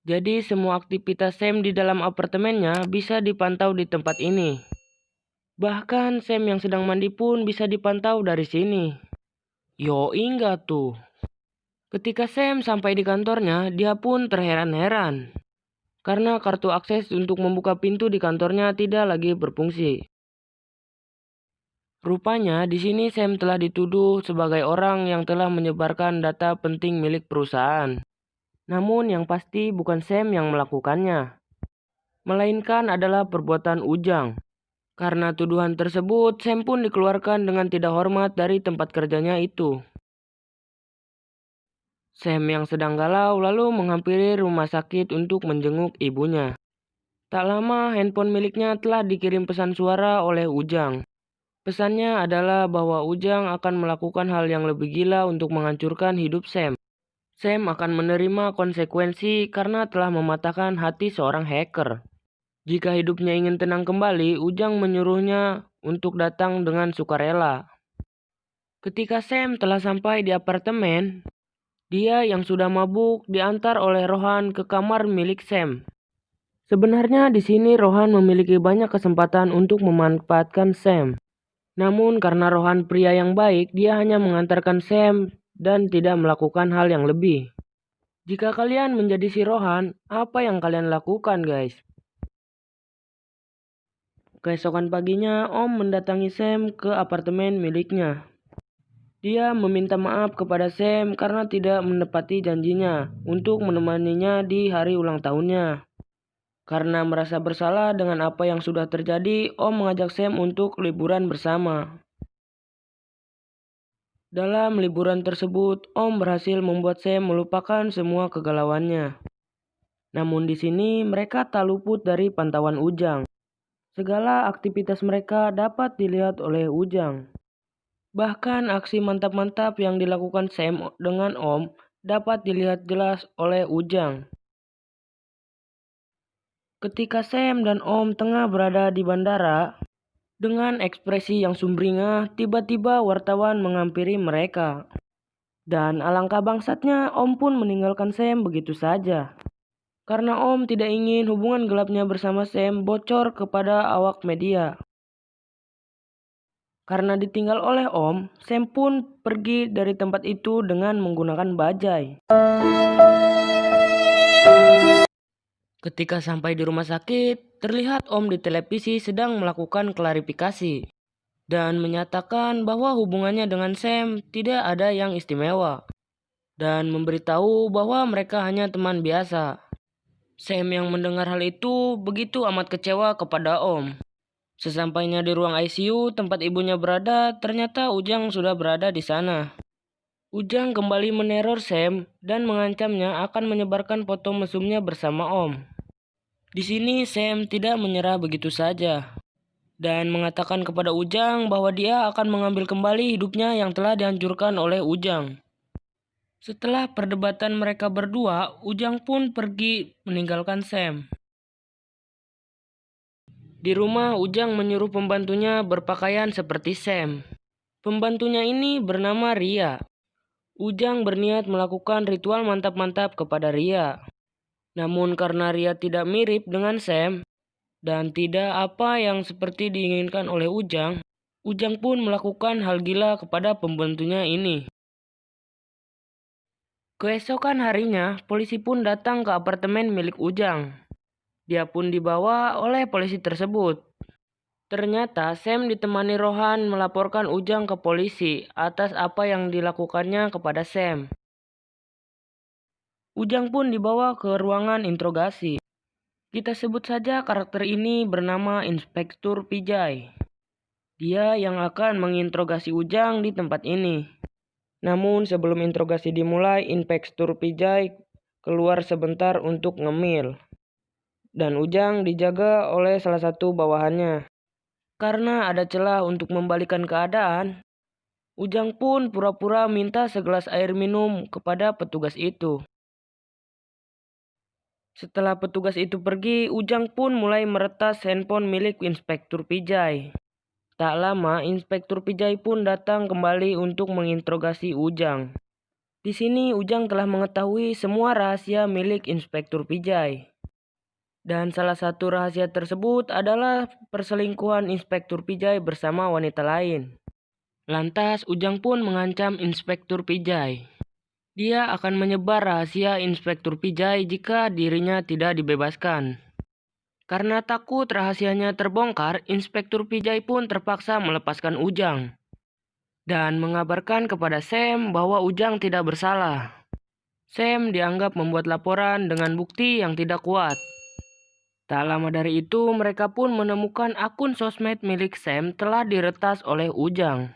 Jadi semua aktivitas Sam di dalam apartemennya bisa dipantau di tempat ini. Bahkan Sam yang sedang mandi pun bisa dipantau dari sini. Yo enggak tuh. Ketika Sam sampai di kantornya, dia pun terheran-heran. Karena kartu akses untuk membuka pintu di kantornya tidak lagi berfungsi. Rupanya di sini Sam telah dituduh sebagai orang yang telah menyebarkan data penting milik perusahaan. Namun yang pasti bukan Sam yang melakukannya, melainkan adalah perbuatan Ujang. Karena tuduhan tersebut, Sam pun dikeluarkan dengan tidak hormat dari tempat kerjanya itu. Sam yang sedang galau lalu menghampiri rumah sakit untuk menjenguk ibunya. Tak lama handphone miliknya telah dikirim pesan suara oleh Ujang. Pesannya adalah bahwa Ujang akan melakukan hal yang lebih gila untuk menghancurkan hidup Sam. Sam akan menerima konsekuensi karena telah mematahkan hati seorang hacker. Jika hidupnya ingin tenang kembali, Ujang menyuruhnya untuk datang dengan sukarela. Ketika Sam telah sampai di apartemen, dia yang sudah mabuk diantar oleh Rohan ke kamar milik Sam. Sebenarnya di sini Rohan memiliki banyak kesempatan untuk memanfaatkan Sam. Namun karena Rohan pria yang baik, dia hanya mengantarkan Sam dan tidak melakukan hal yang lebih. Jika kalian menjadi si Rohan, apa yang kalian lakukan guys? Keesokan paginya, Om mendatangi Sam ke apartemen miliknya. Dia meminta maaf kepada Sam karena tidak menepati janjinya untuk menemaninya di hari ulang tahunnya. Karena merasa bersalah dengan apa yang sudah terjadi, Om mengajak Sam untuk liburan bersama. Dalam liburan tersebut, Om berhasil membuat Sam melupakan semua kegalauannya. Namun di sini mereka tak luput dari pantauan Ujang. Segala aktivitas mereka dapat dilihat oleh Ujang. Bahkan aksi mantap-mantap yang dilakukan Sam dengan Om dapat dilihat jelas oleh Ujang. Ketika Sam dan Om tengah berada di bandara, dengan ekspresi yang sumringah, tiba-tiba wartawan menghampiri mereka. Dan alangkah bangsatnya, Om pun meninggalkan Sam begitu saja. Karena Om tidak ingin hubungan gelapnya bersama Sam bocor kepada awak media. Karena ditinggal oleh Om, Sam pun pergi dari tempat itu dengan menggunakan bajai. Ketika sampai di rumah sakit, terlihat Om di televisi sedang melakukan klarifikasi dan menyatakan bahwa hubungannya dengan Sam tidak ada yang istimewa dan memberitahu bahwa mereka hanya teman biasa. Sam yang mendengar hal itu begitu amat kecewa kepada Om. Sesampainya di ruang ICU tempat ibunya berada, ternyata Ujang sudah berada di sana. Ujang kembali meneror Sam dan mengancamnya akan menyebarkan foto mesumnya bersama Om. Di sini Sam tidak menyerah begitu saja dan mengatakan kepada Ujang bahwa dia akan mengambil kembali hidupnya yang telah dihancurkan oleh Ujang. Setelah perdebatan mereka berdua, Ujang pun pergi meninggalkan Sam. Di rumah, Ujang menyuruh pembantunya berpakaian seperti Sam. Pembantunya ini bernama Ria. Ujang berniat melakukan ritual mantap-mantap kepada Ria. Namun karena Ria tidak mirip dengan Sam, dan tidak apa yang seperti diinginkan oleh Ujang, Ujang pun melakukan hal gila kepada pembantunya ini. Keesokan harinya, polisi pun datang ke apartemen milik Ujang. Dia pun dibawa oleh polisi tersebut. Ternyata Sam ditemani Rohan melaporkan Ujang ke polisi atas apa yang dilakukannya kepada Sam. Ujang pun dibawa ke ruangan interogasi. Kita sebut saja karakter ini bernama Inspektur Pijay. Dia yang akan menginterogasi Ujang di tempat ini. Namun sebelum interogasi dimulai, Inspektur Pijay keluar sebentar untuk ngemil. Dan Ujang dijaga oleh salah satu bawahannya. Karena ada celah untuk membalikan keadaan, Ujang pun pura-pura minta segelas air minum kepada petugas itu. Setelah petugas itu pergi, Ujang pun mulai meretas handphone milik Inspektur Pijay. Tak lama, Inspektur Pijay pun datang kembali untuk menginterogasi Ujang. Di sini Ujang telah mengetahui semua rahasia milik Inspektur Pijay. Dan salah satu rahasia tersebut adalah perselingkuhan Inspektur Pijay bersama wanita lain. Lantas Ujang pun mengancam Inspektur Pijay. Dia akan menyebar rahasia Inspektur Pijay jika dirinya tidak dibebaskan. Karena takut rahasianya terbongkar, Inspektur Pijay pun terpaksa melepaskan Ujang dan mengabarkan kepada Sam bahwa Ujang tidak bersalah. Sam dianggap membuat laporan dengan bukti yang tidak kuat. Tak lama dari itu, mereka pun menemukan akun sosmed milik Sam telah diretas oleh Ujang.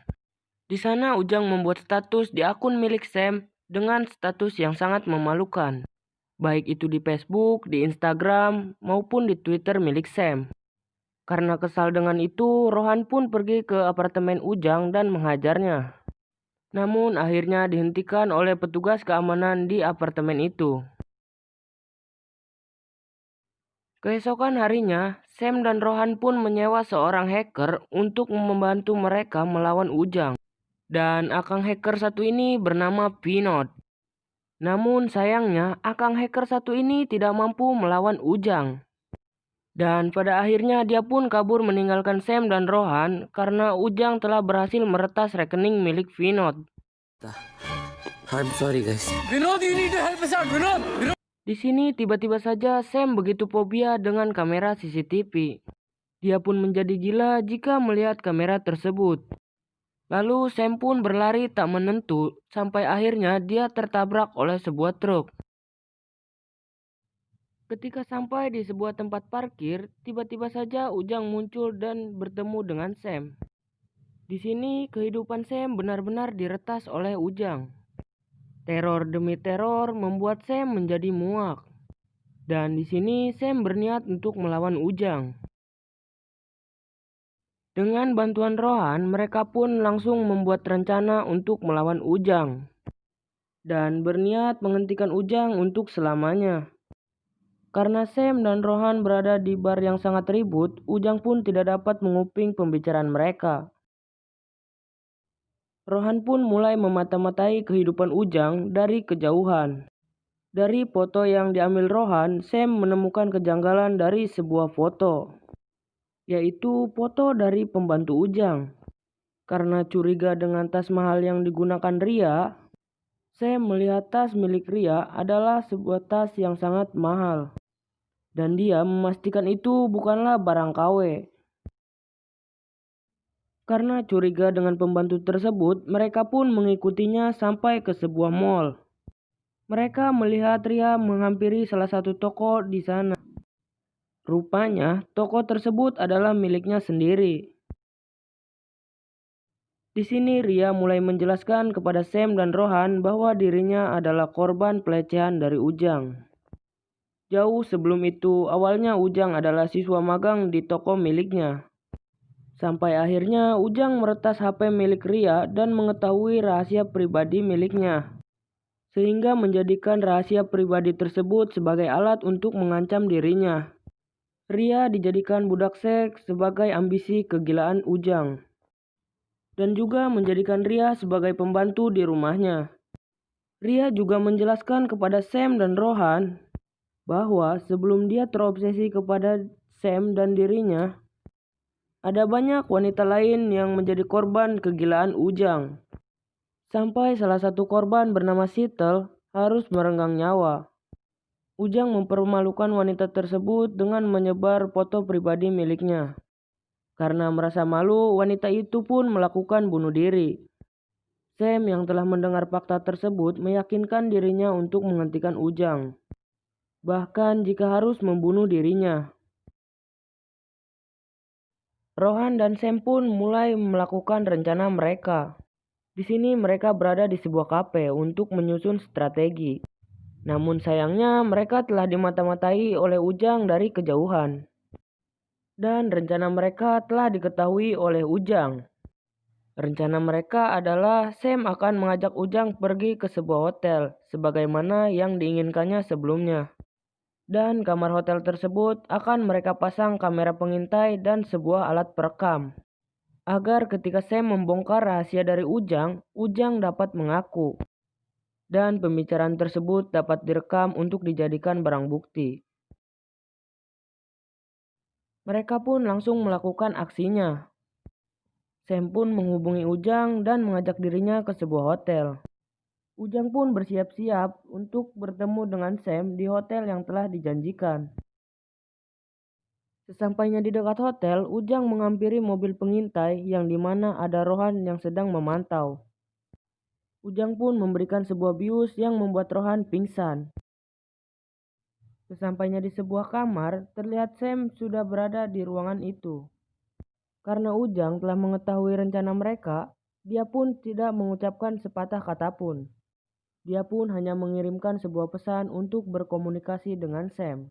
Di sana Ujang membuat status di akun milik Sam dengan status yang sangat memalukan, baik itu di Facebook, di Instagram, maupun di Twitter milik Sam. Karena kesal dengan itu, Rohan pun pergi ke apartemen Ujang dan menghajarnya. Namun akhirnya dihentikan oleh petugas keamanan di apartemen itu. Keesokan harinya, Sam dan Rohan pun menyewa seorang hacker untuk membantu mereka melawan Ujang. Dan akang hacker satu ini bernama Pinot. Namun sayangnya, akang hacker satu ini tidak mampu melawan Ujang. Dan pada akhirnya dia pun kabur meninggalkan Sam dan Rohan karena Ujang telah berhasil meretas rekening milik Vinod. I'm sorry guys. Vinod, you need to help us out, Vinod! Di sini tiba-tiba saja Sam begitu fobia dengan kamera CCTV. Dia pun menjadi gila jika melihat kamera tersebut. Lalu Sam pun berlari tak menentu sampai akhirnya dia tertabrak oleh sebuah truk. Ketika sampai di sebuah tempat parkir, tiba-tiba saja Ujang muncul dan bertemu dengan Sam. Di sini kehidupan Sam benar-benar diretas oleh Ujang. Teror demi teror membuat Sam menjadi muak. Dan di sini Sam berniat untuk melawan Ujang. Dengan bantuan Rohan, mereka pun langsung membuat rencana untuk melawan Ujang. Dan berniat menghentikan Ujang untuk selamanya. Karena Sam dan Rohan berada di bar yang sangat ribut, Ujang pun tidak dapat menguping pembicaraan mereka. Rohan pun mulai memata-matai kehidupan Ujang dari kejauhan. Dari foto yang diambil Rohan, Sam menemukan kejanggalan dari sebuah foto, yaitu foto dari pembantu Ujang. Karena curiga dengan tas mahal yang digunakan Ria, Sam melihat tas milik Ria adalah sebuah tas yang sangat mahal. Dan dia memastikan itu bukanlah barang KW. Karena curiga dengan pembantu tersebut, mereka pun mengikutinya sampai ke sebuah mall. Mereka melihat Ria menghampiri salah satu toko di sana. Rupanya, toko tersebut adalah miliknya sendiri. Di sini Ria mulai menjelaskan kepada Sam dan Rohan bahwa dirinya adalah korban pelecehan dari Ujang. Jauh sebelum itu, awalnya Ujang adalah siswa magang di toko miliknya. Sampai akhirnya Ujang meretas HP milik Ria dan mengetahui rahasia pribadi miliknya. Sehingga menjadikan rahasia pribadi tersebut sebagai alat untuk mengancam dirinya. Ria dijadikan budak seks sebagai ambisi kegilaan Ujang. Dan juga menjadikan Ria sebagai pembantu di rumahnya. Ria juga menjelaskan kepada Sam dan Rohan bahwa sebelum dia terobsesi kepada Sam dan dirinya, ada banyak wanita lain yang menjadi korban kegilaan Ujang. Sampai salah satu korban bernama Sitel harus merenggang nyawa. Ujang mempermalukan wanita tersebut dengan menyebar foto pribadi miliknya. Karena merasa malu, wanita itu pun melakukan bunuh diri. Sam yang telah mendengar fakta tersebut meyakinkan dirinya untuk menghentikan Ujang. Bahkan jika harus membunuh dirinya. Rohan dan Sam pun mulai melakukan rencana mereka. Di sini mereka berada di sebuah kafe untuk menyusun strategi. Namun sayangnya mereka telah dimata-matai oleh Ujang dari kejauhan. Dan rencana mereka telah diketahui oleh Ujang. Rencana mereka adalah Sam akan mengajak Ujang pergi ke sebuah hotel sebagaimana yang diinginkannya sebelumnya. Dan kamar hotel tersebut akan mereka pasang kamera pengintai dan sebuah alat perekam. Agar ketika Sam membongkar rahasia dari Ujang, Ujang dapat mengaku. dan pembicaraan tersebut dapat direkam untuk dijadikan barang bukti. Mereka pun langsung melakukan aksinya. Sam pun menghubungi Ujang dan mengajak dirinya ke sebuah hotel. Ujang pun bersiap-siap untuk bertemu dengan Sam di hotel yang telah dijanjikan. Sesampainya di dekat hotel, Ujang menghampiri mobil pengintai yang dimana ada Rohan yang sedang memantau. Ujang pun memberikan sebuah bius yang membuat Rohan pingsan. Sesampainya di sebuah kamar, terlihat Sam sudah berada di ruangan itu. Karena Ujang telah mengetahui rencana mereka, dia pun tidak mengucapkan sepatah kata pun. Dia pun hanya mengirimkan sebuah pesan untuk berkomunikasi dengan Sam.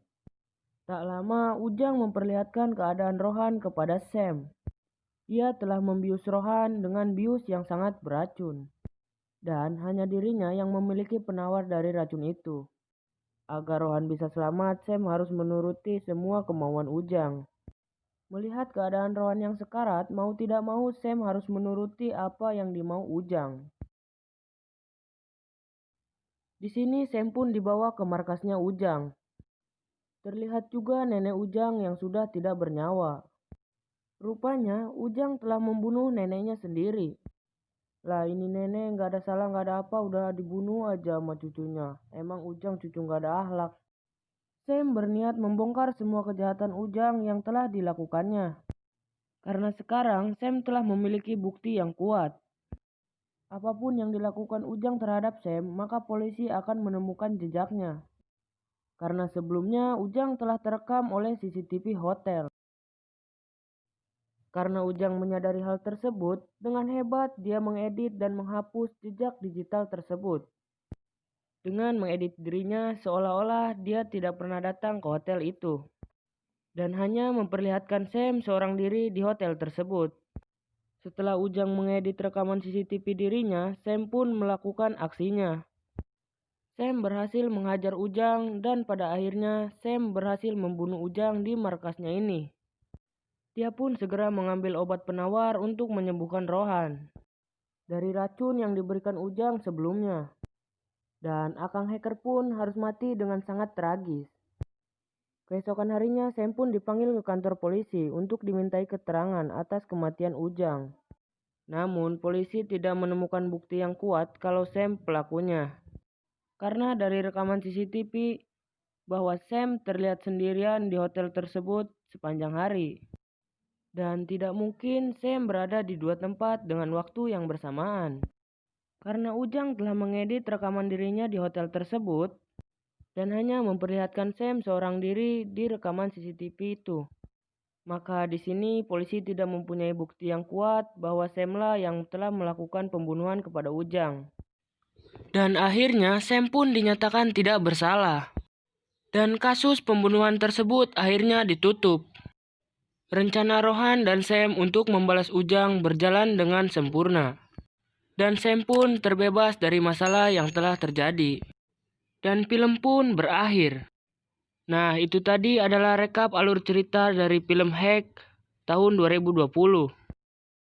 Tak lama, Ujang memperlihatkan keadaan Rohan kepada Sam. Ia telah membius Rohan dengan bius yang sangat beracun. Dan hanya dirinya yang memiliki penawar dari racun itu. Agar Rohan bisa selamat, Sam harus menuruti semua kemauan Ujang. Melihat keadaan Rohan yang sekarat, mau tidak mau Sam harus menuruti apa yang dimau Ujang. Di sini Sam pun dibawa ke markasnya Ujang. Terlihat juga nenek Ujang yang sudah tidak bernyawa. Rupanya Ujang telah membunuh neneknya sendiri. Lah ini nenek nggak ada salah nggak ada apa udah dibunuh aja sama cucunya. Emang Ujang cucu nggak ada akhlak. Sam berniat membongkar semua kejahatan Ujang yang telah dilakukannya. Karena sekarang Sam telah memiliki bukti yang kuat. Apapun yang dilakukan Ujang terhadap Sam, maka polisi akan menemukan jejaknya. Karena sebelumnya Ujang telah terekam oleh CCTV hotel. Karena Ujang menyadari hal tersebut, dengan hebat dia mengedit dan menghapus jejak digital tersebut. Dengan mengedit dirinya seolah-olah dia tidak pernah datang ke hotel itu. Dan hanya memperlihatkan Sam seorang diri di hotel tersebut. Setelah Ujang mengedit rekaman CCTV dirinya, Sam pun melakukan aksinya. Sam berhasil menghajar Ujang dan pada akhirnya Sam berhasil membunuh Ujang di markasnya ini. Dia pun segera mengambil obat penawar untuk menyembuhkan Rohan dari racun yang diberikan Ujang sebelumnya. Dan Akang Hacker pun harus mati dengan sangat tragis. Keesokan harinya Sam pun dipanggil ke kantor polisi untuk dimintai keterangan atas kematian Ujang. Namun polisi tidak menemukan bukti yang kuat kalau Sam pelakunya. Karena dari rekaman CCTV bahwa Sam terlihat sendirian di hotel tersebut sepanjang hari. Dan tidak mungkin Sam berada di dua tempat dengan waktu yang bersamaan. Karena Ujang telah mengedit rekaman dirinya di hotel tersebut dan hanya memperlihatkan Sam seorang diri di rekaman CCTV itu. Maka di sini polisi tidak mempunyai bukti yang kuat bahwa Sam lah yang telah melakukan pembunuhan kepada Ujang. Dan akhirnya Sam pun dinyatakan tidak bersalah. Dan kasus pembunuhan tersebut akhirnya ditutup. Rencana Rohan dan Sam untuk membalas Ujang berjalan dengan sempurna. Dan Sam pun terbebas dari masalah yang telah terjadi. Dan film pun berakhir. Nah, itu tadi adalah rekap alur cerita dari film Hack tahun 2020.